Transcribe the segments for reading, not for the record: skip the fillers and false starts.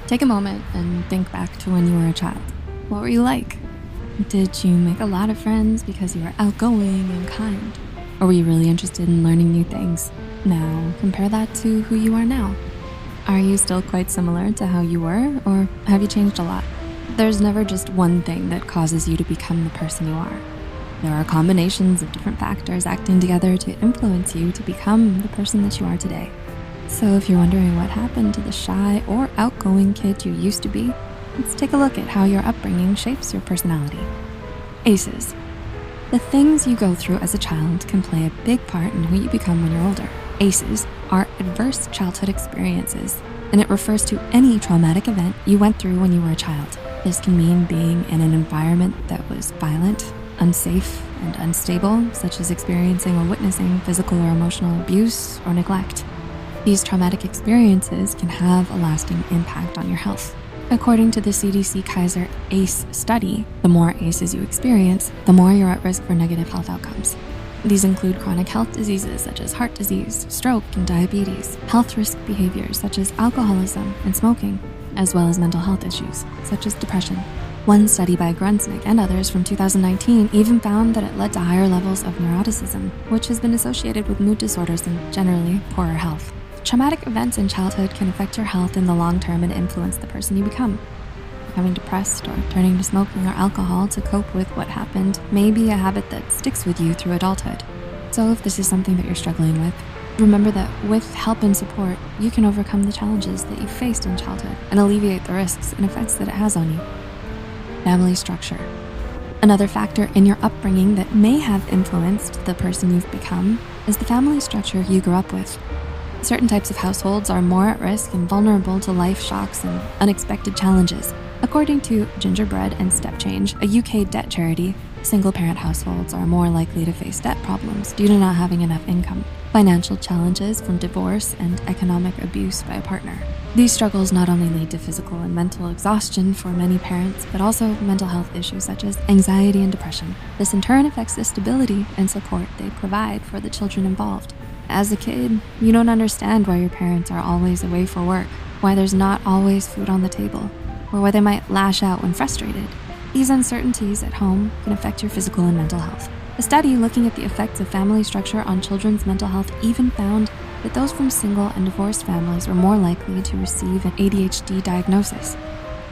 Take a moment and think back to when you were a child. What were you like? Did you make a lot of friends because you were outgoing and kind? Or were you really interested in learning new things? Now, compare that to who you are now. Are you still quite similar to how you were, or have you changed a lot? There's never just one thing that causes you to become the person you are. There are combinations of different factors acting together to influence you to become the person that you are today. So if you're wondering what happened to the shy or outgoing kid you used to be, let's take a look at how your upbringing shapes your personality. ACEs. The things you go through as a child can play a big part in who you become when you're older. ACEs are adverse childhood experiences, and it refers to any traumatic event you went through when you were a child. This can mean being in an environment that was violent, unsafe, and unstable, such as experiencing or witnessing physical or emotional abuse or neglect. These traumatic experiences can have a lasting impact on your health. According to the CDC Kaiser ACE study, the more ACEs you experience, the more you're at risk for negative health outcomes. These include chronic health diseases such as heart disease, stroke, and diabetes, health risk behaviors such as alcoholism and smoking, as well as mental health issues such as depression. One study by Grunsnick and others from 2019 even found that it led to higher levels of neuroticism, which has been associated with mood disorders and generally poorer health. Traumatic events in childhood can affect your health in the long term and influence the person you become. Becoming depressed or turning to smoking or alcohol to cope with what happened may be a habit that sticks with you through adulthood. So if this is something that you're struggling with, remember that with help and support, you can overcome the challenges that you faced in childhood and alleviate the risks and effects that it has on you. Family structure. Another factor in your upbringing that may have influenced the person you've become is the family structure you grew up with. Certain types of households are more at risk and vulnerable to life shocks and unexpected challenges. According to Gingerbread and Step Change, a UK debt charity, single-parent households are more likely to face debt problems due to not having enough income, financial challenges from divorce, and economic abuse by a partner. These struggles not only lead to physical and mental exhaustion for many parents, but also mental health issues such as anxiety and depression. This in turn affects the stability and support they provide for the children involved. As a kid, you don't understand why your parents are always away for work, why there's not always food on the table, or why they might lash out when frustrated. These uncertainties at home can affect your physical and mental health. A study looking at the effects of family structure on children's mental health even found that those from single and divorced families were more likely to receive an ADHD diagnosis.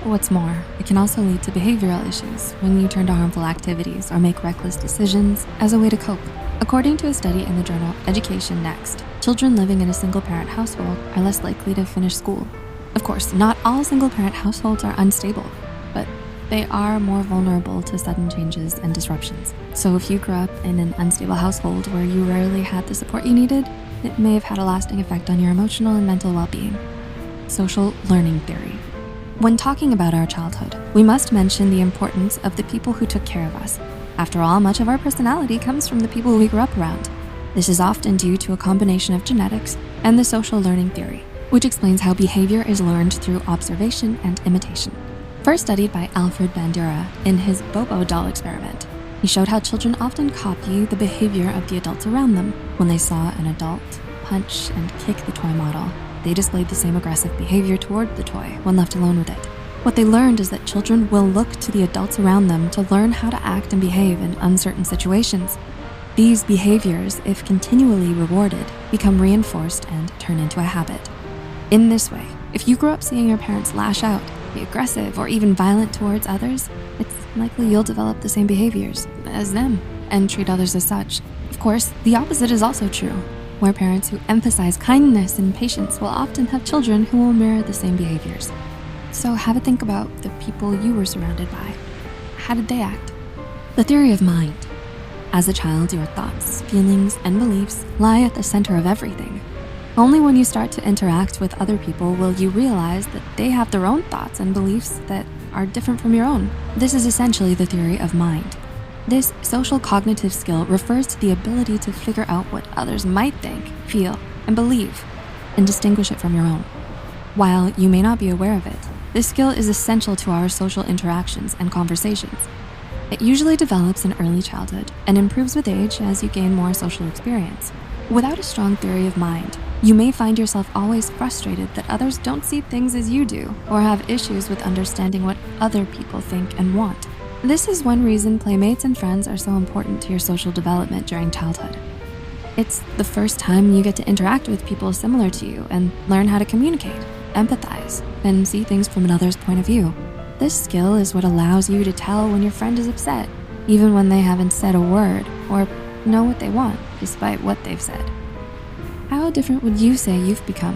What's more, it can also lead to behavioral issues when you turn to harmful activities or make reckless decisions as a way to cope. According to a study in the journal Education Next, children living in a single-parent household are less likely to finish school. Of course, not all single-parent households are unstable, but they are more vulnerable to sudden changes and disruptions. So if you grew up in an unstable household where you rarely had the support you needed, it may have had a lasting effect on your emotional and mental well-being. Social learning theory. When talking about our childhood, we must mention the importance of the people who took care of us. After all, much of our personality comes from the people we grew up around. This is often due to a combination of genetics and the social learning theory, which explains how behavior is learned through observation and imitation. First studied by Alfred Bandura in his Bobo doll experiment, he showed how children often copy the behavior of the adults around them. When they saw an adult punch and kick the toy model, they displayed the same aggressive behavior toward the toy when left alone with it. What they learned is that children will look to the adults around them to learn how to act and behave in uncertain situations. These behaviors, if continually rewarded, become reinforced and turn into a habit. In this way, if you grew up seeing your parents lash out, be aggressive, or even violent towards others, it's likely you'll develop the same behaviors as them and treat others as such. Of course, the opposite is also true, where parents who emphasize kindness and patience will often have children who will mirror the same behaviors. So have a think about the people you were surrounded by. How did they act? The theory of mind. As a child, your thoughts, feelings, and beliefs lie at the center of everything. Only when you start to interact with other people will you realize that they have their own thoughts and beliefs that are different from your own. This is essentially the theory of mind. This social cognitive skill refers to the ability to figure out what others might think, feel, and believe, and distinguish it from your own. While you may not be aware of it, this skill is essential to our social interactions and conversations. It usually develops in early childhood and improves with age as you gain more social experience. Without a strong theory of mind, You may find yourself always frustrated that others don't see things as you do or have issues with understanding what other people think and want. This is one reason playmates and friends are so important to your social development during childhood. It's the first time you get to interact with people similar to you and learn how to communicate, empathize, and see things from another's point of view. This skill is what allows you to tell when your friend is upset, even when they haven't said a word, or know what they want despite what they've said. How different would you say you've become?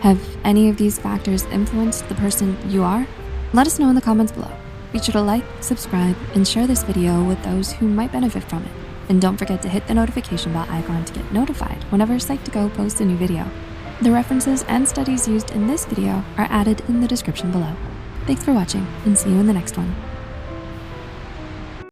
Have any of these factors influenced the person you are? Let us know in the comments below. Be sure to like, subscribe, and share this video with those who might benefit from it. And don't forget to hit the notification bell icon to get notified whenever Psych2Go posts a new video. The references and studies used in this video are added in the description below. Thanks for watching, and see you in the next one.